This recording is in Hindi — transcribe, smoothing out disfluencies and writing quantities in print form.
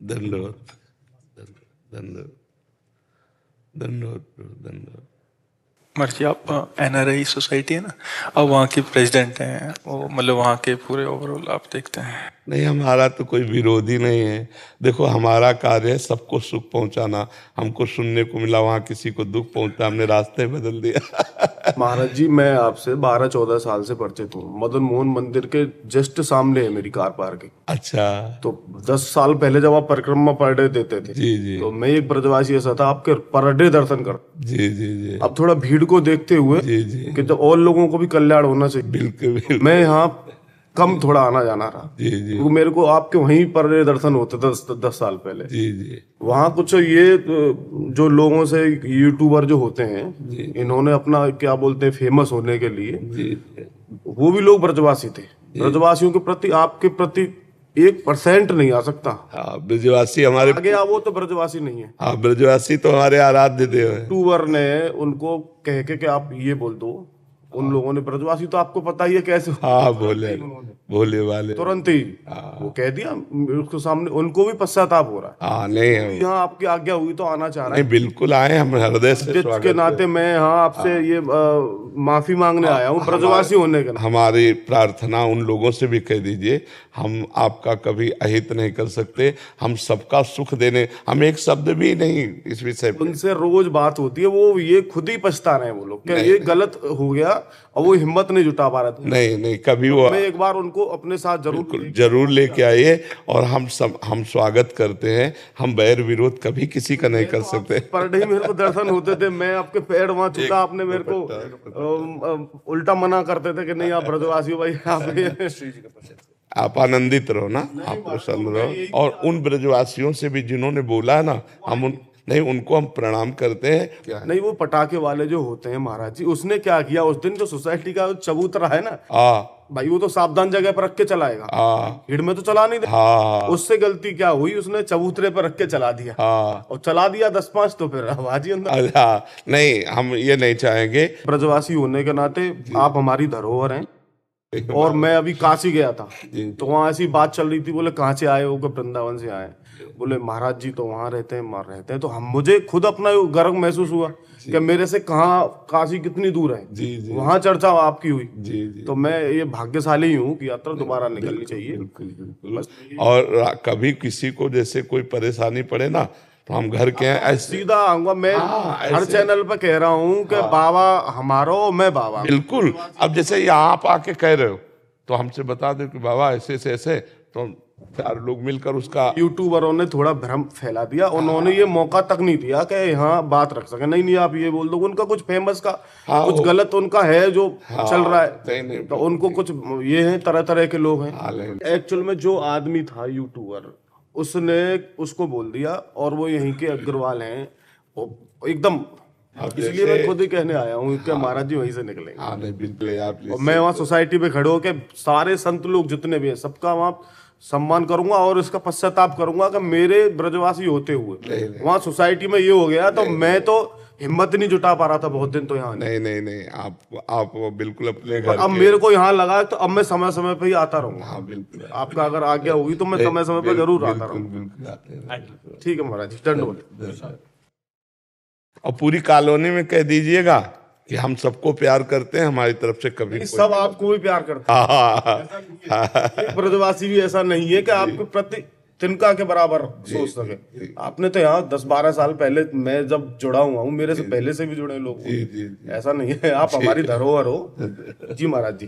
धन्यवाद, धन्यवाद, धन्यवाद, धन्यवाद। मर्जी, आप एनआरआई सोसाइटी है ना, अब वहाँ के प्रेसिडेंट हैं वो, मतलब वहाँ के पूरे ओवरऑल आप देखते हैं? नहीं, हमारा तो कोई विरोधी नहीं है। देखो, हमारा कार्य है सबको सुख पहुंचाना। हमको सुनने को मिला वहाँ किसी को दुख पहुंचता, हमने रास्ते बदल दिया। महाराज जी, मैं आपसे 12-14 साल से परिचित हूँ। मदन मोहन मंदिर के जस्ट सामने है मेरी कार पार्किंग। अच्छा। तो 10 साल पहले जब आप परिक्रमा पर डे देते थे, जी जी, तो मैं एक ब्रजवासी ऐसा था, आपके पर डे दर्शन कर। जी जी जी, अब थोड़ा भीड़ को देखते हुए जी जी, कि जब और लोगों को भी कल्याण होना चाहिए, बिल्कुल बिल्कुल, मैं यहाँ कम थोड़ा आना जाना रहा। जी जी, क्योंकि मेरे को आपके वहीं पर डे दर्शन होते 10 साल पहले। जी जी, वहाँ कुछ ये जो लोगों से यूट्यूबर जो होते हैं, इन्होंने अपना क्या बोलते हैं फेमस होने के लिए, जी, वो भी लोग ब्रजवासी थे। ब्रजवासियों के प्रति आपके प्रति 1% नहीं आ सकता। हाँ, ब्रजवासी हमारे, आगे आ वो तो ब्रजवासी नहीं है। हाँ, ब्रजवासी तो हमारे आराध्य देव है। यूट्यूबर ने उनको कह के कि आप ये बोल दो, उन लोगों ने, ब्रजवासी तो आपको पता ही है कैसे, हाँ, भोले भोले वाले, तुरंत ही वो कह दिया उसके सामने। उनको भी पश्चाताप हो रहा है। हाँ, नहीं हम, यहाँ आपकी आज्ञा हुई तो आना चाह रहा नहीं बिल्कुल आए, हम हृदय से है स्वागत के नाते। मैं यहाँ आपसे ये माफी मांगने आया हूँ ब्रजवासी होने के नाते। हमारी प्रार्थना उन लोगों से भी कह दीजिए, हम आपका कभी अहित नहीं कर सकते, हम सबका सुख देने, हम एक शब्द भी नहीं इस विषय पे। उनसे रोज बात होती है, वो ये खुद ही पछता रहे हैं वो लोग, क्या ये गलत हो गया और वो हिम्मत नहीं जुटा पा रहे थे। नहीं नहीं, कभी वो, मैं एक बार उनको अपने साथ जरूर लेके आइए, और हम स्वागत करते हैं। हम बैर विरोध कभी किसी का नहीं कर सकते। पर डे मेरे को दर्शन होते थे, मैं आपके पैर वहां छूता, आपने मेरे को उल्टा मना करते थे कि नहीं आप ब्रजवासी हो भाई, आप आनंदित रहो ना, आप प्रसन्न रहो। और उन ब्रजवासियों से भी जिन्होंने बोला है ना, हम उन नहीं, उनको हम प्रणाम करते हैं। नहीं, वो पटाखे वाले जो होते हैं महाराज जी, उसने क्या किया उस दिन, जो सोसाइटी का चबूतरा है ना, भाई वो तो सावधान जगह पर रख के चलाएगा, भीड़ में तो चला नहीं दे। उससे गलती क्या हुई, उसने चबूतरे पर रख के चला दिया, और चला दिया 10-5, तो फिर आवाज ही अंदर। नहीं, हम ये नहीं चाहेंगे। ब्रजवासी होने के नाते आप हमारी धरोहर हैं। और मैं अभी काशी गया था, तो वहां ऐसी बात चल रही थी, बोले कहाँ से आए हो, वृंदावन से आए। बोले महाराज जी तो वहां रहते हैं, तो हम, मुझे खुद अपना गर्व महसूस हुआ कि मेरे से कहाँ काशी कितनी दूर है। जी जी, वहां चर्चा आपकी हुई। जी जी, तो मैं ये भाग्यशाली हूँ कि यात्रा दोबारा निकलनी चाहिए। बिल्कुल बिल्कुल। और कभी किसी को जैसे कोई परेशानी पड़े ना, तो हम घर के हैं, सीधा आऊंगा मैं। हर चैनल पर कह रहा हूँ कि बाबा हमारा, मैं बाबा। बिल्कुल। अब जैसे यहाँ आप आके कह रहे हो, तो हमसे बता दो कि बाबा ऐसे से ऐसे, तो 4 लोग मिलकर उसका। यूट्यूबरों ने थोड़ा भ्रम फैला दिया, उन्होंने ये मौका तक नहीं दिया कि यहाँ बात रख सके। नहीं आप ये बोल दो, उनका कुछ फेमस का कुछ गलत उनका है जो चल रहा है, तो उनको कुछ ये है, तरह तरह के लोग हैं। एक्चुअल में जो आदमी था यूट्यूबर, उसने उसको बोल दिया, और वो यहीं के अग्रवाल हैं एकदम। इसलिए मैं खुद ही कहने आया हूँ कि महाराज जी वहीं से निकलेंगे। और मैं वहाँ सोसाइटी पे खड़े होकर सारे संत लोग जितने भी हैं, सबका वहाँ सम्मान करूंगा, और इसका पश्चाताप करूंगा कि मेरे ब्रजवासी होते हुए वहाँ सोसाइटी में ये हो गया। तो मैं तो हिम्मत नहीं जुटा पा रहा था बहुत दिन, तो यहाँ नहीं, आप बिल्कुल अपने घर। अब मेरे को यहाँ लगा, तो अब मैं समय समय पे ही आता रहूंगा। हाँ बिल्कुल, आपका अगर आज्ञा होगी तो मैं समय समय पे जरूर आता रहूंगा। बिल्कुल। ठीक है महाराज जी, दंडवत। और पूरी कॉलोनी में कह दीजिएगा कि हम सबको प्यार करते हैं, हमारी तरफ से कभी सब आपको भी प्यार करते हैं। एक ब्रजवासी भी ऐसा नहीं है कि आपके प्रति तिनका के बराबर सोच सके। आपने तो यहाँ 10-12 साल पहले, मैं जब जुड़ा हुआ हूँ, मेरे से पहले से भी जुड़े लोग, ऐसा नहीं है। आप हमारी धरोहर हो। जी महाराज जी।